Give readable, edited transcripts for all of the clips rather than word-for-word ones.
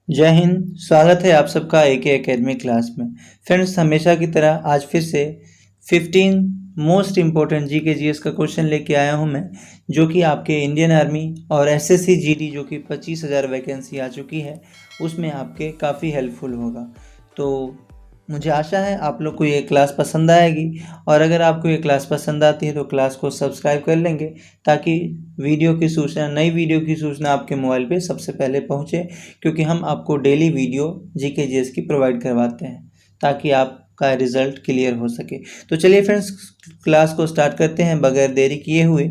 जय हिंद। स्वागत है आप सबका एके एकेडमी क्लास में। फ्रेंड्स, हमेशा की तरह आज फिर से 15 मोस्ट इम्पोर्टेंट जीके जीएस का क्वेश्चन लेके आया हूं मैं, जो कि आपके इंडियन आर्मी और एसएससी जीडी जो कि 25,000 वैकेंसी आ चुकी है उसमें आपके काफ़ी हेल्पफुल होगा। तो मुझे आशा है आप लोग को ये क्लास पसंद आएगी, और अगर आपको ये क्लास पसंद आती है तो क्लास को सब्सक्राइब कर लेंगे ताकि नई वीडियो की सूचना आपके मोबाइल पे सबसे पहले पहुंचे, क्योंकि हम आपको डेली वीडियो जीके जीएस की प्रोवाइड करवाते हैं ताकि आपका रिजल्ट क्लियर हो सके। तो चलिए फ्रेंड्स, क्लास को स्टार्ट करते हैं बगैर देरी किए हुए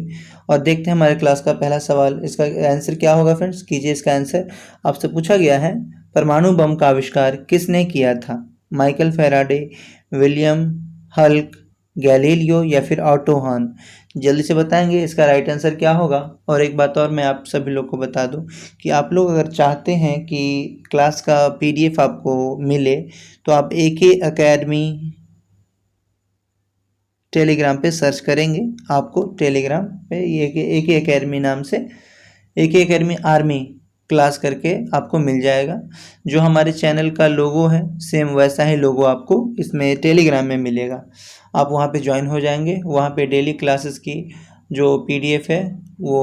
और देखते हैं हमारे क्लास का पहला सवाल। इसका आंसर क्या होगा फ्रेंड्स, कीजिए इसका आंसर। आपसे पूछा गया है, परमाणु बम का आविष्कार किसने किया था? Michael Faraday, William Hulk, Galileo या फिर ऑटो हॉर्न? जल्दी से बताएंगे इसका राइट आंसर क्या होगा। और एक बात और मैं आप सभी लोग को बता दूं कि आप लोग अगर चाहते हैं कि क्लास का पीडीएफ आपको मिले तो आप एके एकेडमी टेलीग्राम पे सर्च करेंगे, आपको टेलीग्राम पे एके एकेडमी नाम से एके एकेडमी आर्मी क्लास करके आपको मिल जाएगा। जो हमारे चैनल का लोगो है सेम वैसा ही लोगो आपको इसमें टेलीग्राम में मिलेगा। आप वहाँ पे ज्वाइन हो जाएंगे, वहाँ पे डेली क्लासेस की जो पीडीएफ है वो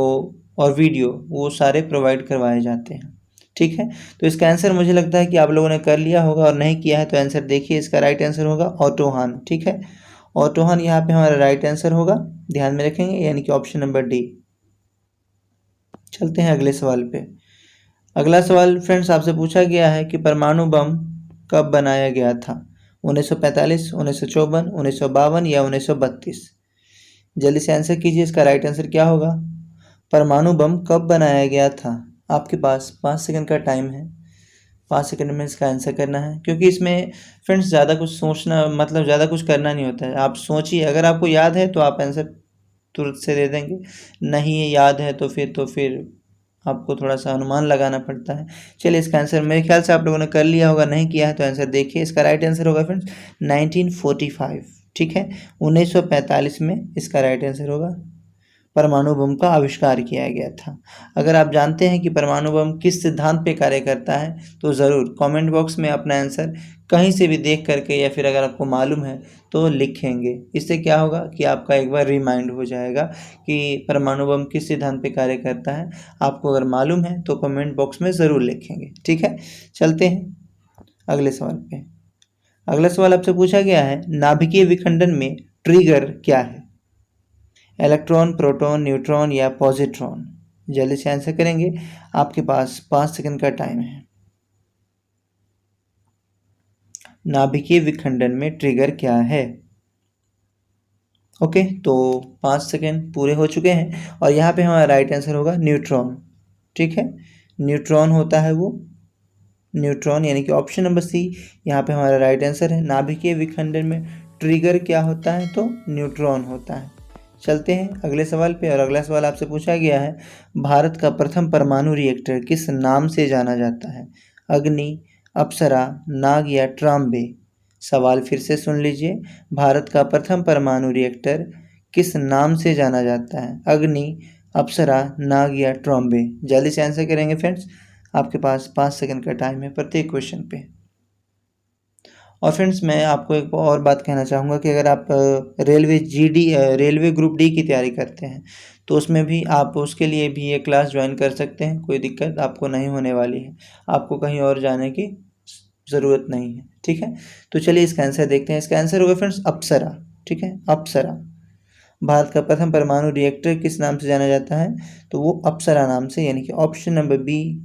और वीडियो वो सारे प्रोवाइड करवाए जाते हैं। ठीक है, तो इसका आंसर मुझे लगता है कि आप लोगों ने कर लिया होगा, और नहीं किया है तो आंसर देखिए। इसका राइट आंसर होगा ऑटो हॉर्न। ठीक है, ऑटो हॉर्न यहाँ पे हमारा राइट आंसर होगा, ध्यान में रखेंगे, यानी कि ऑप्शन नंबर डी। चलते हैं अगले सवाल पे। अगला सवाल फ्रेंड्स आपसे पूछा गया है कि परमाणु बम कब बनाया गया था? 1945, 1954, 1952 या 1932? जल्दी से आंसर कीजिए, इसका राइट आंसर क्या होगा? परमाणु बम कब बनाया गया था? आपके पास 5 सेकंड का टाइम है। 5 सेकंड में इसका आंसर करना है, क्योंकि इसमें फ्रेंड्स ज़्यादा कुछ सोचना ज़्यादा कुछ करना नहीं होता है। आप सोचिए, अगर आपको याद है तो आप आंसर तुरंत से दे देंगे, नहीं याद है तो फिर आपको थोड़ा सा अनुमान लगाना पड़ता है। चलिए, इसका आंसर मेरे ख्याल से आप लोगों ने कर लिया होगा, नहीं किया है तो आंसर देखिए। इसका राइट आंसर होगा फ्रेंड्स 1945। ठीक है, 1945 में इसका राइट आंसर होगा। परमाणु बम का आविष्कार किया गया था। अगर आप जानते हैं कि परमाणु बम किस सिद्धांत पे कार्य करता है तो ज़रूर कमेंट बॉक्स में अपना आंसर कहीं से भी देख करके, या फिर अगर आपको मालूम है तो लिखेंगे। इससे क्या होगा कि आपका एक बार रिमाइंड हो जाएगा कि परमाणु बम किस सिद्धांत पे कार्य करता है। आपको अगर मालूम है तो कमेंट बॉक्स में ज़रूर लिखेंगे। ठीक है, चलते हैं अगले सवाल पे। अगला सवाल आपसे पूछा गया है, नाभिकीय विखंडन में ट्रिगर क्या है? इलेक्ट्रॉन, प्रोटॉन, न्यूट्रॉन या पॉजिट्रॉन? जल्दी से आंसर करेंगे, आपके पास 5 सेकंड का टाइम है। नाभिकीय विखंडन में ट्रिगर क्या है? ओके, तो 5 सेकंड पूरे हो चुके हैं, और यहाँ पे हमारा राइट आंसर होगा न्यूट्रॉन। ठीक है, न्यूट्रॉन होता है वो, न्यूट्रॉन, यानी कि ऑप्शन नंबर सी यहाँ पे हमारा राइट आंसर है। नाभिकीय विखंडन में ट्रिगर क्या होता है? तो न्यूट्रॉन होता है। चलते हैं अगले सवाल पे, और अगला सवाल आपसे पूछा गया है, भारत का प्रथम परमाणु रिएक्टर किस नाम से जाना जाता है? अग्नि, अप्सरा, नाग या ट्राम्बे? सवाल फिर से सुन लीजिए, भारत का प्रथम परमाणु रिएक्टर किस नाम से जाना जाता है? अग्नि, अप्सरा, नाग या ट्राम्बे? जल्दी से आंसर करेंगे फ्रेंड्स, आपके पास 5 सेकंड का टाइम है प्रत्येक क्वेश्चन पे। और फ्रेंड्स, मैं आपको एक और बात कहना चाहूँगा कि अगर आप रेलवे ग्रुप डी की तैयारी करते हैं तो उसमें भी आप उसके लिए भी ये क्लास ज्वाइन कर सकते हैं। कोई दिक्कत आपको नहीं होने वाली है, आपको कहीं और जाने की ज़रूरत नहीं है। ठीक है, तो चलिए इसका आंसर देखते हैं। इसका आंसर होगा फ्रेंड्स अप्सरा। ठीक है, अप्सरा। भारत का प्रथम परमाणु रिएक्टर किस नाम से जाना जाता है? तो वो अप्सरा नाम से, यानी कि ऑप्शन नंबर बी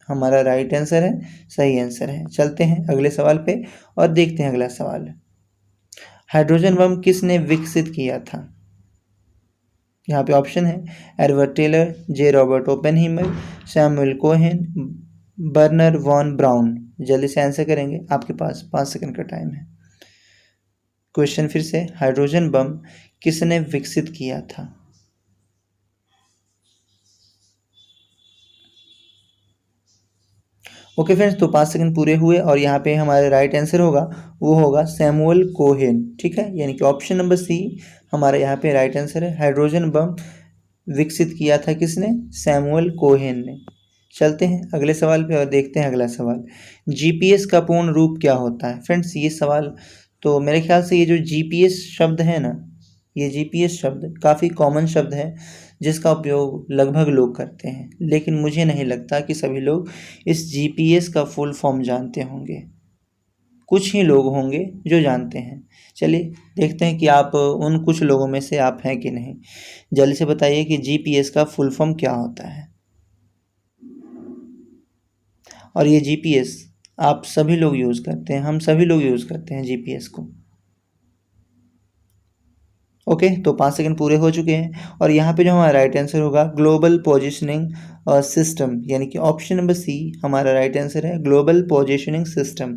हमारा राइट आंसर है, सही आंसर है। चलते हैं अगले सवाल पे और देखते हैं अगला सवाल। हाइड्रोजन बम किसने विकसित किया था? यहाँ पे ऑप्शन है Edward Teller, J Robert Oppenheimer, Samuel Cohen, Werner von Braun? जल्दी से आंसर करेंगे, आपके पास 5 सेकंड का टाइम है। क्वेश्चन फिर से, हाइड्रोजन बम किसने विकसित किया था? ओके फ्रेंड्स, तो 5 सेकंड पूरे हुए, और यहाँ पे हमारे राइट आंसर होगा वो होगा सैमुअल कोहेन। ठीक है, यानी कि ऑप्शन नंबर सी हमारा यहाँ पे राइट आंसर है। हाइड्रोजन बम विकसित किया था किसने? सैमुअल कोहेन ने। चलते हैं अगले सवाल पे और देखते हैं अगला सवाल। जीपीएस का पूर्ण रूप क्या होता है? फ्रेंड्स ये सवाल तो मेरे ख्याल से ये जो जीपीएस शब्द है ना, ये जीपीएस शब्द काफ़ी कॉमन शब्द है जिसका उपयोग लगभग लोग करते हैं, लेकिन मुझे नहीं लगता कि सभी लोग इस जीपीएस का फुल फॉर्म जानते होंगे। कुछ ही लोग होंगे जो जानते हैं। चलिए देखते हैं कि आप उन कुछ लोगों में से आप हैं कि नहीं। जल्दी से बताइए कि जीपीएस का फुल फॉर्म क्या होता है। और ये जीपीएस आप सभी लोग यूज़ करते हैं, हम सभी लोग यूज़ करते हैं जीपीएस को। ओके, तो 5 सेकंड पूरे हो चुके हैं और यहाँ पे जो हमारा राइट आंसर होगा ग्लोबल पोजिशनिंग सिस्टम, यानी कि ऑप्शन नंबर सी हमारा राइट आंसर है, ग्लोबल पोजिशनिंग सिस्टम।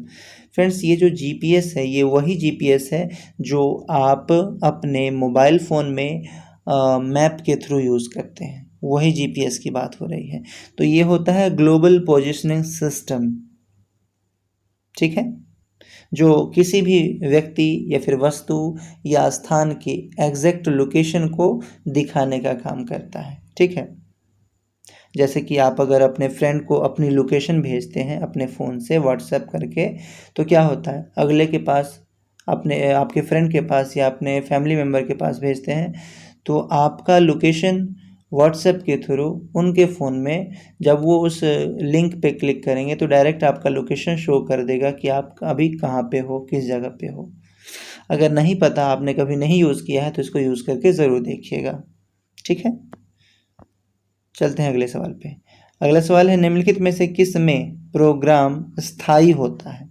फ्रेंड्स ये जो जीपीएस है ये वही जीपीएस है जो आप अपने मोबाइल फ़ोन में मैप के थ्रू यूज़ करते हैं, वही जीपीएस की बात हो रही है। तो ये होता है ग्लोबल पोजिशनिंग सिस्टम, ठीक है, जो किसी भी व्यक्ति या फिर वस्तु या स्थान की एग्जैक्ट लोकेशन को दिखाने का काम करता है, ठीक है। जैसे कि आप अगर अपने फ्रेंड को अपनी लोकेशन भेजते हैं अपने फ़ोन से व्हाट्सएप करके, तो क्या होता है अगले के पास, अपने आपके फ्रेंड के पास या अपने फैमिली मेम्बर के पास भेजते हैं, तो आपका लोकेशन व्हाट्सएप के थ्रू उनके फ़ोन में जब वो उस लिंक पे क्लिक करेंगे तो डायरेक्ट आपका लोकेशन शो कर देगा कि आप अभी कहाँ पे हो, किस जगह पे हो। अगर नहीं पता, आपने कभी नहीं यूज़ किया है तो इसको यूज़ करके ज़रूर देखिएगा, ठीक है। चलते हैं अगले सवाल पे। अगला सवाल है निम्नलिखित में से किस में प्रोग्राम स्थायी होता है?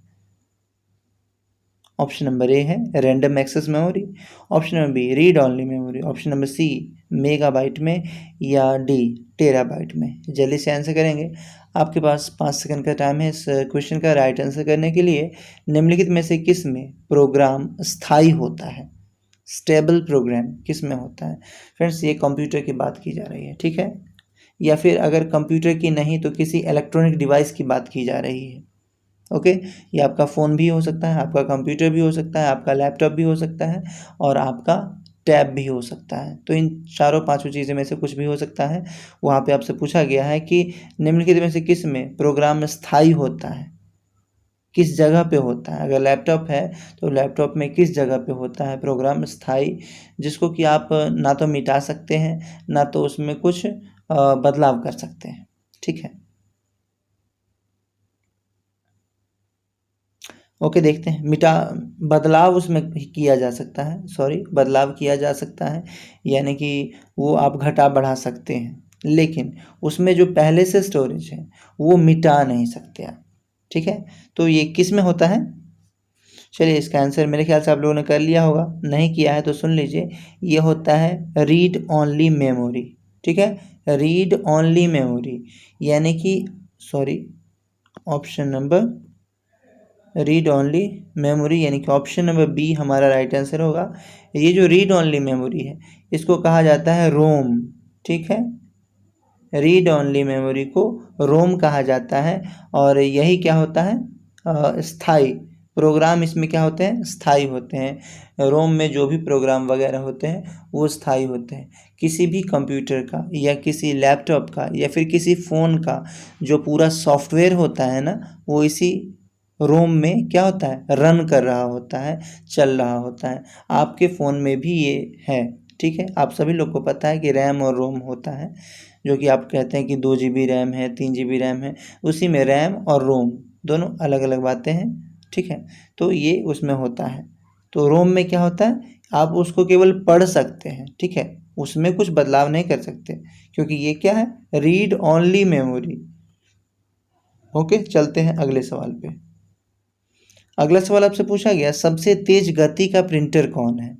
ऑप्शन नंबर ए है random access memory, option number B read only memory, option number C megabyte में, या डी टेराबाइट में। जल्दी से आंसर करेंगे। आपके पास 5 सेकंड का टाइम है इस क्वेश्चन का राइट आंसर करने के लिए। निम्नलिखित में से किस में प्रोग्राम स्थायी होता है? स्टेबल प्रोग्राम किस में होता है? फ्रेंड्स ये कंप्यूटर की बात की जा रही है, ठीक है, या फिर अगर कंप्यूटर की नहीं तो किसी इलेक्ट्रॉनिक डिवाइस की बात की जा रही है। ओके, ये आपका फ़ोन भी हो सकता है, आपका कंप्यूटर भी हो सकता है, आपका लैपटॉप भी हो सकता है और आपका टैब भी हो सकता है। तो इन चारों पांचों चीज़ें में से कुछ भी हो सकता है। वहाँ पे आपसे पूछा गया है कि निम्नलिखित में से किस में प्रोग्राम स्थायी होता है, किस जगह पे होता है। अगर लैपटॉप है तो लैपटॉप में किस जगह पे होता है प्रोग्राम स्थायी, जिसको कि आप ना तो मिटा सकते हैं ना तो उसमें कुछ बदलाव कर सकते हैं, ठीक है। ओके, देखते हैं। बदलाव उसमें किया जा सकता है, बदलाव किया जा सकता है, यानी कि वो आप घटा बढ़ा सकते हैं, लेकिन उसमें जो पहले से स्टोरेज है वो मिटा नहीं सकते आप, ठीक है। तो ये किस में होता है? चलिए इसका आंसर मेरे ख्याल से आप लोगों ने कर लिया होगा, नहीं किया है तो सुन लीजिए। ये होता है रीड ओनली मेमोरी, ठीक है, रीड ओनली मेमोरी, यानी कि option number read only memory, यानी कि ऑप्शन नंबर बी हमारा राइट आंसर होगा। ये जो रीड ओनली मेमोरी है इसको कहा जाता है रोम, ठीक है, रीड ओनली मेमोरी को रोम कहा जाता है। और यही क्या होता है स्थाई प्रोग्राम, इसमें क्या होते हैं स्थाई होते हैं। रोम में जो भी प्रोग्राम वगैरह होते हैं वो स्थाई होते हैं। किसी भी कंप्यूटर का या किसी लैपटॉप का या फिर किसी फ़ोन का जो पूरा सॉफ्टवेयर होता है ना, वो इसी रोम में क्या होता है रन कर रहा होता है, चल रहा होता है। आपके फ़ोन में भी ये है, ठीक है। आप सभी लोग को पता है कि रैम और रोम होता है, जो कि आप कहते हैं कि 2 GB रैम है, 3 GB रैम है, उसी में रैम और रोम दोनों अलग अलग बातें हैं, ठीक है। तो ये उसमें होता है। तो रोम में क्या होता है, आप उसको केवल पढ़ सकते हैं, ठीक है, उसमें कुछ बदलाव नहीं कर सकते, क्योंकि ये क्या है रीड ओनली मेमोरी। ओके, चलते हैं अगले सवाल पे। अगला सवाल आपसे पूछा गया सबसे तेज गति का प्रिंटर कौन है?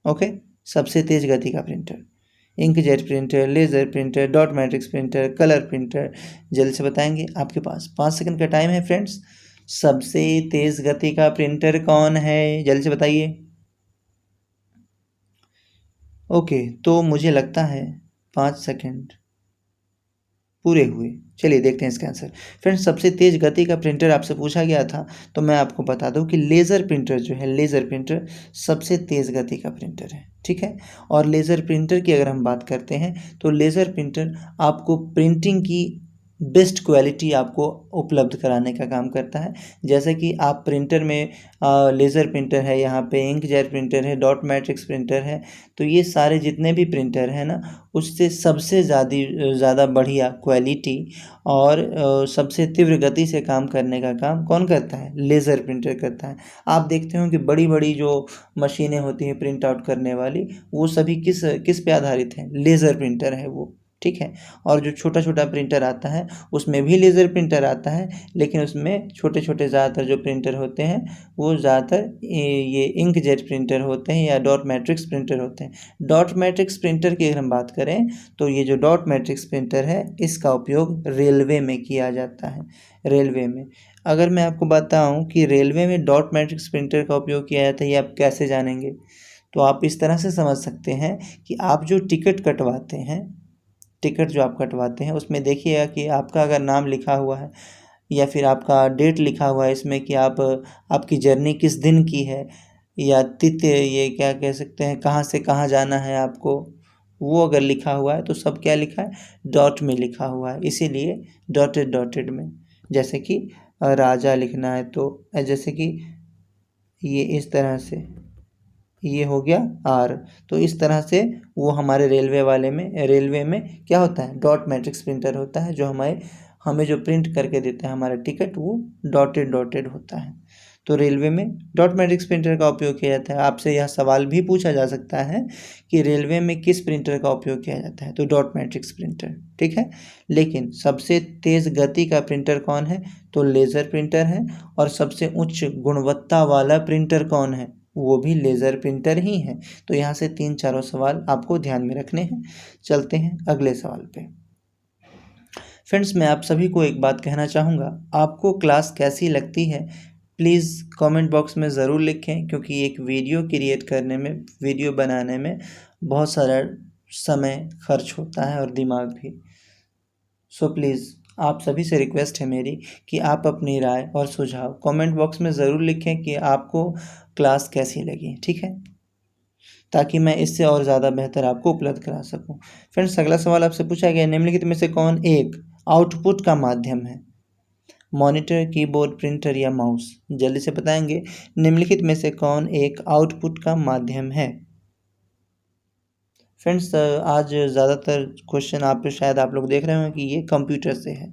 ओके, सबसे तेज गति का printer, inkjet printer, laser printer, dot matrix printer, colour printer. जल्द से बताएंगे, आपके पास 5 सेकंड का टाइम है फ्रेंड्स। सबसे तेज गति का प्रिंटर कौन है, जल्द से बताइए। ओके, तो मुझे लगता है 5 सेकंड पूरे हुए। चलिए देखते हैं इसका आंसर। फ्रेंड्स सबसे तेज़ गति का प्रिंटर आपसे पूछा गया था, तो मैं आपको बता दूं कि लेज़र प्रिंटर जो है, लेज़र प्रिंटर सबसे तेज़ गति का प्रिंटर है, ठीक है। और लेज़र प्रिंटर की अगर हम बात करते हैं तो लेज़र प्रिंटर आपको प्रिंटिंग की बेस्ट क्वालिटी आपको उपलब्ध कराने का काम करता है। जैसे कि आप प्रिंटर में लेज़र प्रिंटर है, यहाँ पे इंकजेट प्रिंटर है, डॉट मैट्रिक्स प्रिंटर है, तो ये सारे जितने भी प्रिंटर हैं ना, उससे सबसे ज़्यादा बढ़िया क्वालिटी और सबसे तीव्र गति से काम करने का काम कौन करता है? लेज़र प्रिंटर करता है। आप देखते हो कि बड़ी बड़ी जो मशीनें होती हैं प्रिंट आउट करने वाली, वो सभी किस पे आधारित हैं? लेज़र प्रिंटर है वो, ठीक है। और जो छोटा छोटा प्रिंटर आता है उसमें भी लेज़र प्रिंटर आता है, लेकिन उसमें छोटे छोटे ज़्यादातर जो प्रिंटर होते हैं वो ज़्यादातर ये इंकजेट प्रिंटर होते हैं या डॉट मैट्रिक्स प्रिंटर होते हैं। डॉट मैट्रिक्स प्रिंटर की अगर हम बात करें तो ये जो डॉट मैट्रिक्स प्रिंटर है इसका उपयोग रेलवे में किया जाता है। रेलवे में अगर मैं आपको बताऊं कि रेलवे में डॉट मैट्रिक्स प्रिंटर का उपयोग किया जाता है, ये आप कैसे जानेंगे? तो आप इस तरह से समझ सकते हैं कि आप जो टिकट कटवाते हैं, टिकट जो आप कटवाते हैं उसमें देखिएगा कि आपका अगर नाम लिखा हुआ है या फिर आपका डेट लिखा हुआ है इसमें कि आपकी जर्नी किस दिन की है, या तिथि, ये क्या कह सकते हैं, कहाँ से कहाँ जाना है आपको, वो अगर लिखा हुआ है तो सब क्या लिखा है? डॉट में लिखा हुआ है, इसीलिए डॉटेड डॉटेड में। जैसे कि राजा लिखना है तो जैसे कि ये इस तरह से, ये हो गया आर। तो इस तरह से वो हमारे रेलवे में क्या होता है? डॉट मैट्रिक्स प्रिंटर होता है, जो हमें जो प्रिंट करके देता है हमारा टिकट, वो डॉटेड डॉटेड होता है। तो रेलवे में डॉट मैट्रिक्स प्रिंटर का उपयोग किया जाता है। आपसे यह सवाल भी पूछा जा सकता है कि रेलवे में किस प्रिंटर का उपयोग किया जाता है, तो डॉट मैट्रिक्स प्रिंटर, ठीक है। लेकिन सबसे तेज़ गति का प्रिंटर कौन है? तो लेज़र प्रिंटर है। और सबसे उच्च गुणवत्ता वाला प्रिंटर कौन है? वो भी लेज़र प्रिंटर ही है। तो यहाँ से 3 सवाल आपको ध्यान में रखने हैं। चलते हैं अगले सवाल पे। फ्रेंड्स, मैं आप सभी को एक बात कहना चाहूँगा, आपको क्लास कैसी लगती है प्लीज़ कमेंट बॉक्स में ज़रूर लिखें, क्योंकि एक वीडियो क्रिएट करने में, वीडियो बनाने में बहुत सारा समय खर्च होता है और दिमाग भी। सो प्लीज़ आप सभी से रिक्वेस्ट है मेरी कि आप अपनी राय और सुझाव कमेंट बॉक्स में ज़रूर लिखें कि आपको क्लास कैसी लगी, ठीक है, ताकि मैं इससे और ज़्यादा बेहतर आपको उपलब्ध करा सकूं। फ्रेंड्स, अगला सवाल आपसे पूछा गया, निम्नलिखित में से कौन एक आउटपुट का माध्यम है? मॉनिटर, कीबोर्ड, प्रिंटर या माउस? जल्दी से बताएंगे, निम्नलिखित में से कौन एक आउटपुट का माध्यम है? फ्रेंड्स, आज ज़्यादातर क्वेश्चन शायद आप लोग देख रहे हो कि ये कंप्यूटर से है,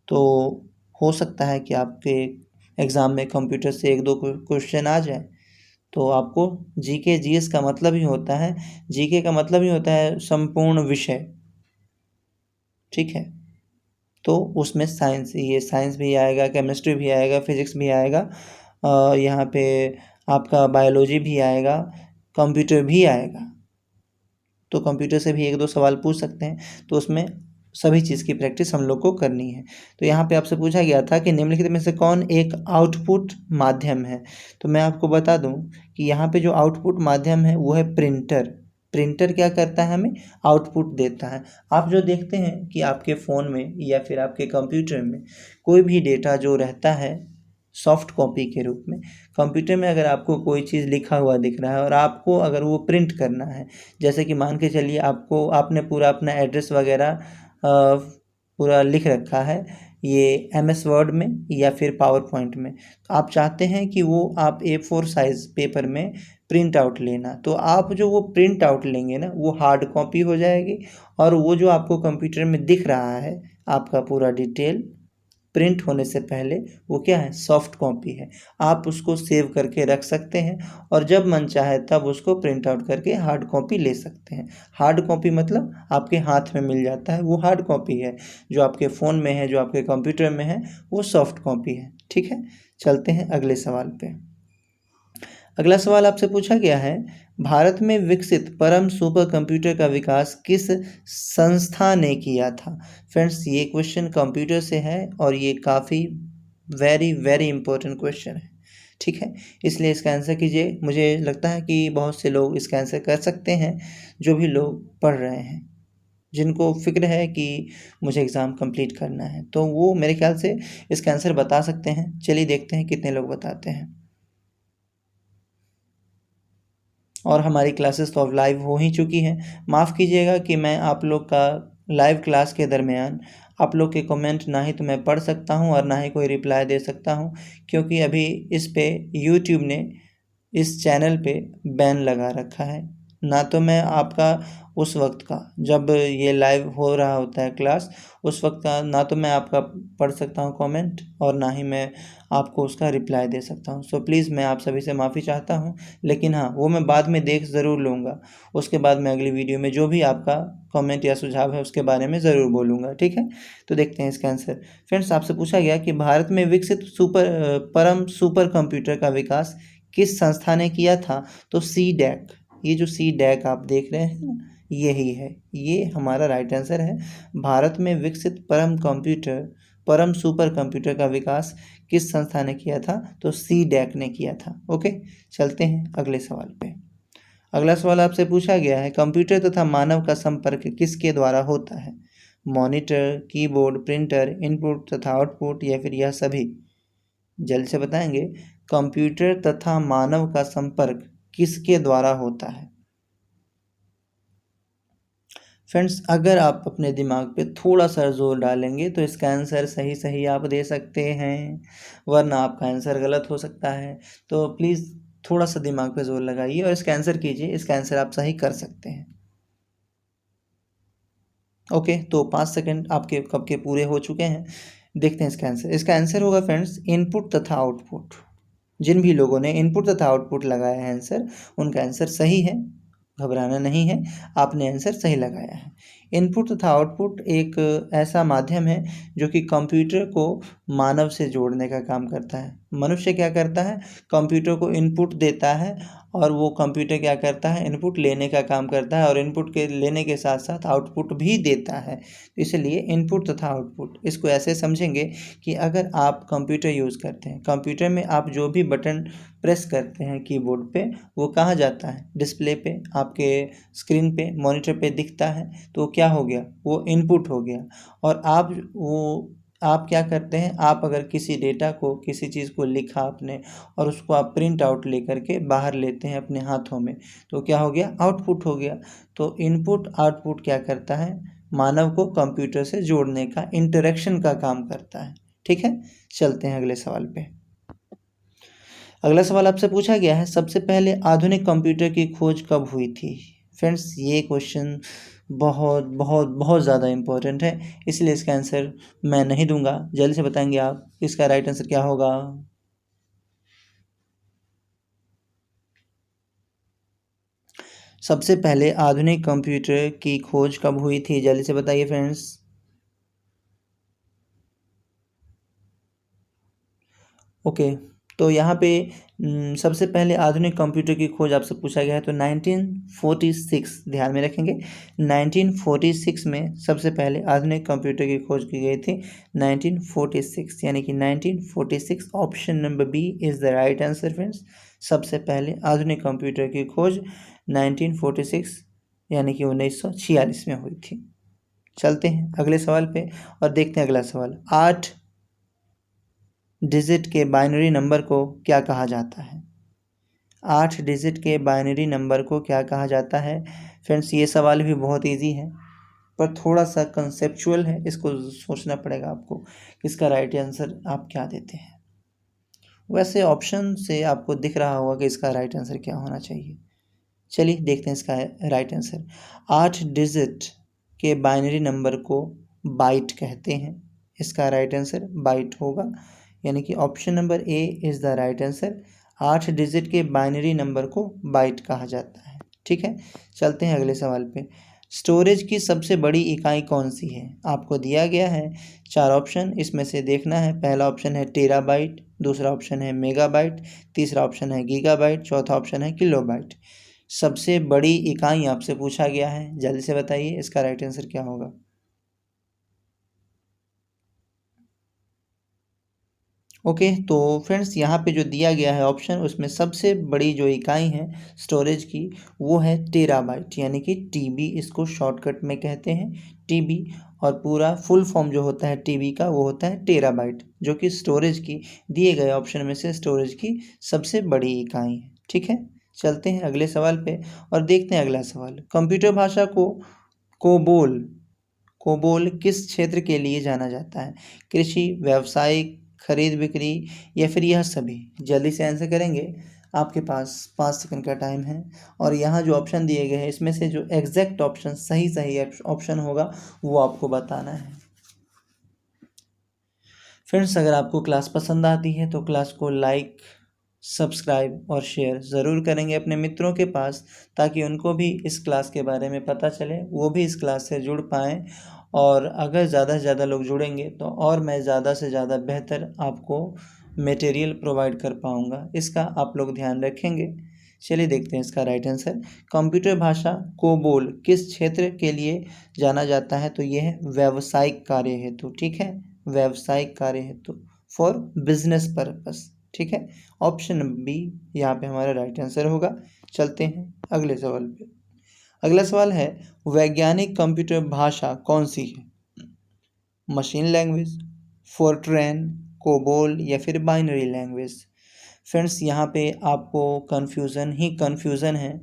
तो हो सकता है कि आपके एग्ज़ाम में कंप्यूटर से 1-2 क्वेश्चन आ जाए। तो आपको जीके जीएस का मतलब ही होता है, जीके का मतलब ही होता है संपूर्ण विषय, ठीक है। तो उसमें साइंस भी आएगा, केमिस्ट्री भी आएगा, फिजिक्स भी आएगा, यहाँ पे आपका बायोलॉजी भी आएगा, कंप्यूटर भी आएगा। तो कंप्यूटर से भी 1-2 सवाल पूछ सकते हैं, तो उसमें सभी चीज़ की प्रैक्टिस हम लोग को करनी है। तो यहाँ पे आपसे पूछा गया था कि निम्नलिखित में से कौन एक आउटपुट माध्यम है? तो मैं आपको बता दूँ कि यहाँ पे जो आउटपुट माध्यम है वो है प्रिंटर। प्रिंटर क्या करता है? हमें आउटपुट देता है। आप जो देखते हैं कि आपके फ़ोन में या फिर आपके कंप्यूटर में कोई भी डेटा जो रहता है सॉफ्ट कॉपी के रूप में, कंप्यूटर में अगर आपको कोई चीज़ लिखा हुआ दिख रहा है और आपको अगर वो प्रिंट करना है, जैसे कि मान के चलिए आपने पूरा अपना एड्रेस वगैरह पूरा लिख रखा है ये एमएस वर्ड में या फिर पावर पॉइंट में, तो आप चाहते हैं कि वो आप A4 साइज़ पेपर में प्रिंट आउट लेना, तो आप जो वो प्रिंट आउट लेंगे ना, वो हार्ड कॉपी हो जाएगी, और वो जो आपको कंप्यूटर में दिख रहा है आपका पूरा डिटेल प्रिंट होने से पहले, वो क्या है? सॉफ्ट कॉपी है। आप उसको सेव करके रख सकते हैं और जब मन चाहे तब उसको प्रिंट आउट करके हार्ड कॉपी ले सकते हैं। हार्ड कॉपी मतलब आपके हाथ में मिल जाता है, वो हार्ड कॉपी है। जो आपके फ़ोन में है, जो आपके कंप्यूटर में है, वो सॉफ्ट कॉपी है, ठीक है। चलते हैं अगले सवाल पे। अगला सवाल आपसे पूछा गया है, भारत में विकसित परम सुपर कंप्यूटर का विकास किस संस्था ने किया था? फ्रेंड्स, ये क्वेश्चन कंप्यूटर से है और ये काफ़ी वेरी वेरी इंपॉर्टेंट क्वेश्चन है, ठीक है। इसलिए इसका आंसर कीजिए। मुझे लगता है कि बहुत से लोग इसका आंसर कर सकते हैं, जो भी लोग पढ़ रहे हैं, जिनको फ़िक्र है कि मुझे एग्ज़ाम कंप्लीट करना है, तो वो मेरे ख्याल से इसका आंसर बता सकते हैं। चलिए देखते हैं कितने लोग बताते हैं। और हमारी क्लासेस तो अब लाइव हो ही चुकी हैं। माफ़ कीजिएगा कि मैं आप लोग का लाइव क्लास के दरमियान आप लोग के कमेंट ना ही तो मैं पढ़ सकता हूँ और ना ही कोई रिप्लाई दे सकता हूँ, क्योंकि अभी इस पे यूट्यूब ने इस चैनल पे बैन लगा रखा है। ना तो मैं आपका उस वक्त का, जब ये लाइव हो रहा होता है क्लास, उस वक्त का ना तो मैं आपका पढ़ सकता हूँ कमेंट और ना ही मैं आपको उसका रिप्लाई दे सकता हूँ। सो प्लीज़ मैं आप सभी से माफ़ी चाहता हूँ, लेकिन हाँ, वो मैं बाद में देख ज़रूर लूँगा। उसके बाद मैं अगली वीडियो में जो भी आपका कमेंट या सुझाव है उसके बारे में ज़रूर बोलूँगा, ठीक है। तो देखते हैं इसका आंसर। फ्रेंड्स, आपसे पूछा गया कि भारत में विकसित परम सुपर कंप्यूटर का विकास किस संस्था ने किया था? तो सी डैक। ये जो सी डैक आप देख रहे हैं ना, यही है, ये हमारा राइट आंसर है। भारत में विकसित परम सुपर कंप्यूटर का विकास किस संस्था ने किया था? तो सी डैक ने किया था। ओके, चलते हैं अगले सवाल पे। अगला सवाल आपसे पूछा गया है, कंप्यूटर तथा मानव का संपर्क किसके द्वारा होता है? मॉनिटर, कीबोर्ड, प्रिंटर, इनपुट तथा आउटपुट, या फिर यह सभी? जल्द से बताएंगे। कंप्यूटर तथा मानव का संपर्क किसके द्वारा होता है? फ्रेंड्स, अगर आप अपने दिमाग पे थोड़ा सा जोर डालेंगे तो इसका आंसर सही सही आप दे सकते हैं, वरना आपका आंसर गलत हो सकता है। तो प्लीज़ थोड़ा सा दिमाग पे जोर लगाइए और इसका आंसर कीजिए। इसका आंसर आप सही कर सकते हैं। ओके, तो 5 सेकंड आपके कब के पूरे हो चुके हैं। देखते हैं इसका आंसर। इसका आंसर होगा फ्रेंड्स इनपुट तथा आउटपुट। जिन भी लोगों ने इनपुट तथा आउटपुट लगाया है आंसर, उनका आंसर सही है, घबराना नहीं है, आपने आंसर सही लगाया है। इनपुट तथा आउटपुट एक ऐसा माध्यम है जो कि कंप्यूटर को मानव से जोड़ने का काम करता है। मनुष्य क्या करता है? कंप्यूटर को इनपुट देता है और वो कंप्यूटर क्या करता है? इनपुट लेने का काम करता है और इनपुट के लेने के साथ साथ आउटपुट भी देता है। तो इसलिए इनपुट तथा आउटपुट, इसको ऐसे समझेंगे कि अगर आप कंप्यूटर यूज़ करते हैं, कंप्यूटर में आप जो भी बटन प्रेस करते हैं कीबोर्ड पे, वो कहाँ जाता है? डिस्प्ले पे, आपके स्क्रीन पे, मॉनिटर पे दिखता है, तो क्या हो गया? वो इनपुट हो गया। और आप क्या करते हैं? आप अगर किसी डेटा को, किसी चीज़ को लिखा आपने और उसको आप प्रिंट आउट लेकर के बाहर लेते हैं अपने हाथों में, तो क्या हो गया? आउटपुट हो गया। तो इनपुट आउटपुट क्या करता है? मानव को कंप्यूटर से जोड़ने का, इंटरेक्शन का काम करता है। ठीक है, चलते हैं अगले सवाल पे। अगला सवाल आपसे पूछा गया है, सबसे पहले आधुनिक कंप्यूटर की खोज कब हुई थी? फ्रेंड्स, ये क्वेश्चन बहुत बहुत बहुत ज़्यादा इम्पोर्टेंट है, इसलिए इसका आंसर मैं नहीं दूंगा। जल्दी से बताएंगे आप, इसका राइट आंसर क्या होगा? सबसे पहले आधुनिक कंप्यूटर की खोज कब हुई थी? जल्दी से बताइए फ्रेंड्स। ओके, तो यहाँ पे सबसे पहले आधुनिक कंप्यूटर की खोज आपसे पूछा गया है, तो 1946, ध्यान में रखेंगे, 1946 में सबसे पहले आधुनिक कंप्यूटर की खोज की गई थी। 1946, यानी कि 1946, option number B is the right answer friends. सबसे पहले आधुनिक कंप्यूटर की खोज 1946 यानी कि 1946 में हुई थी। चलते हैं अगले सवाल पे और देखते हैं अगला सवाल। 8 डिजिट के बाइनरी नंबर को क्या कहा जाता है? 8 डिजिट के बाइनरी नंबर को क्या कहा जाता है? फ्रेंड्स, ये सवाल भी बहुत इजी है पर थोड़ा सा कंसेप्चुअल है, इसको सोचना पड़ेगा आपको कि इसका राइट आंसर आप क्या देते हैं। वैसे ऑप्शन से आपको दिख रहा होगा कि इसका राइट आंसर क्या होना चाहिए। चलिए देखते हैं इसका राइट आंसर। 8 डिजिट के बाइनरी नंबर को बाइट कहते हैं। इसका राइट आंसर बाइट होगा, यानी कि option number A is the right answer. 8 digit के बाइनरी नंबर को बाइट कहा जाता है। ठीक है, चलते हैं अगले सवाल पे। स्टोरेज की सबसे बड़ी इकाई कौन सी है? आपको दिया गया है 4 ऑप्शन, इसमें से देखना है। पहला ऑप्शन है टेराबाइट, दूसरा ऑप्शन है मेगाबाइट, तीसरा ऑप्शन है गीगाबाइट, चौथा ऑप्शन है किलोबाइट। सबसे बड़ी इकाई आपसे पूछा गया है, जल्दी से बताइए इसका राइट आंसर क्या होगा। ओके, तो फ्रेंड्स यहाँ पे जो दिया गया है ऑप्शन, उसमें सबसे बड़ी जो इकाई है स्टोरेज की, वो है टेराबाइट, यानी कि टीबी इसको शॉर्टकट में कहते हैं, टीबी। और पूरा फुल फॉर्म जो होता है टीबी का, वो होता है टेराबाइट, जो कि स्टोरेज की, दिए गए ऑप्शन में से स्टोरेज की सबसे बड़ी इकाई है। ठीक है, चलते हैं अगले सवाल पे और देखते हैं अगला सवाल। कंप्यूटर भाषा को कोबोल कोबोल किस क्षेत्र के लिए जाना जाता है? कृषि, व्यावसायिक, खरीद बिक्री या फिर यह सभी? जल्दी से आंसर करेंगे। आपके पास 5 सेकंड का टाइम है और यहाँ जो ऑप्शन दिए गए हैं इसमें से जो एग्जैक्ट ऑप्शन सही ऑप्शन होगा वो आपको बताना है। फ्रेंड्स, अगर आपको क्लास पसंद आती है तो क्लास को लाइक, सब्सक्राइब और शेयर ज़रूर करेंगे अपने मित्रों के पास, ताकि उनको भी इस क्लास के बारे में पता चले, वो भी इस क्लास से जुड़ पाएँ। और अगर ज़्यादा से ज़्यादा लोग जुड़ेंगे तो और मैं ज़्यादा से ज़्यादा बेहतर आपको मटेरियल प्रोवाइड कर पाऊँगा, इसका आप लोग ध्यान रखेंगे। चलिए देखते हैं इसका राइट आंसर। कंप्यूटर भाषा कोबोल किस क्षेत्र के लिए जाना जाता है? तो ये है व्यावसायिक कार्य हेतु। ठीक है, व्यावसायिक कार्य हेतु, फॉर बिजनेस पर्पस। ठीक है, ऑप्शन बी यहाँ पे हमारा राइट आंसर होगा। चलते हैं अगले सवाल पे। अगला सवाल है, वैज्ञानिक कंप्यूटर भाषा कौन सी है? मशीन लैंग्वेज, फोर्ट्रैन, कोबोल या फिर बाइनरी लैंग्वेज? फ्रेंड्स, यहाँ पे आपको कन्फ्यूज़न है,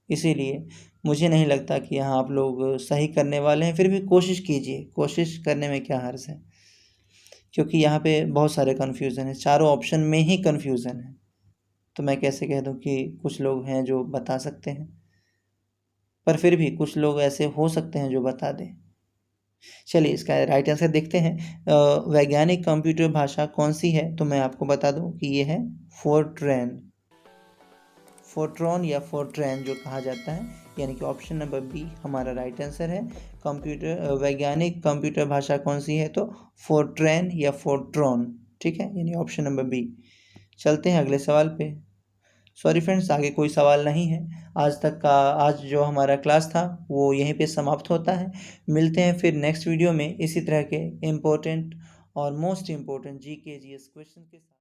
इसीलिए मुझे नहीं लगता कि यहाँ आप लोग सही करने वाले हैं। फिर भी कोशिश कीजिए, कोशिश करने में क्या हर्ज है, क्योंकि यहाँ पे बहुत सारे कन्फ्यूज़न है, चारों ऑप्शन में ही कन्फ्यूज़न है। तो मैं कैसे कह दूँ कि कुछ लोग हैं जो बता सकते हैं, पर फिर भी कुछ लोग ऐसे हो सकते हैं जो बता दें। चलिए इसका राइट आंसर देखते हैं। वैज्ञानिक कंप्यूटर भाषा कौन सी है? तो मैं आपको बता दूं कि ये है फोर्ट्रैन, फोर्ट्रॉन या फोर्ट्रैन जो कहा जाता है, यानी कि ऑप्शन नंबर बी हमारा राइट आंसर है। वैज्ञानिक कंप्यूटर भाषा कौन सी है? तो फोर्ट्रैन या फोर्ट्रॉन। ठीक है, यानी ऑप्शन नंबर बी। चलते हैं अगले सवाल पे। सॉरी फ्रेंड्स, आगे कोई सवाल नहीं है। आज जो हमारा क्लास था वो यहीं पे समाप्त होता है। मिलते हैं फिर नेक्स्ट वीडियो में इसी तरह के इम्पोर्टेंट और most important GK GS question के साथ।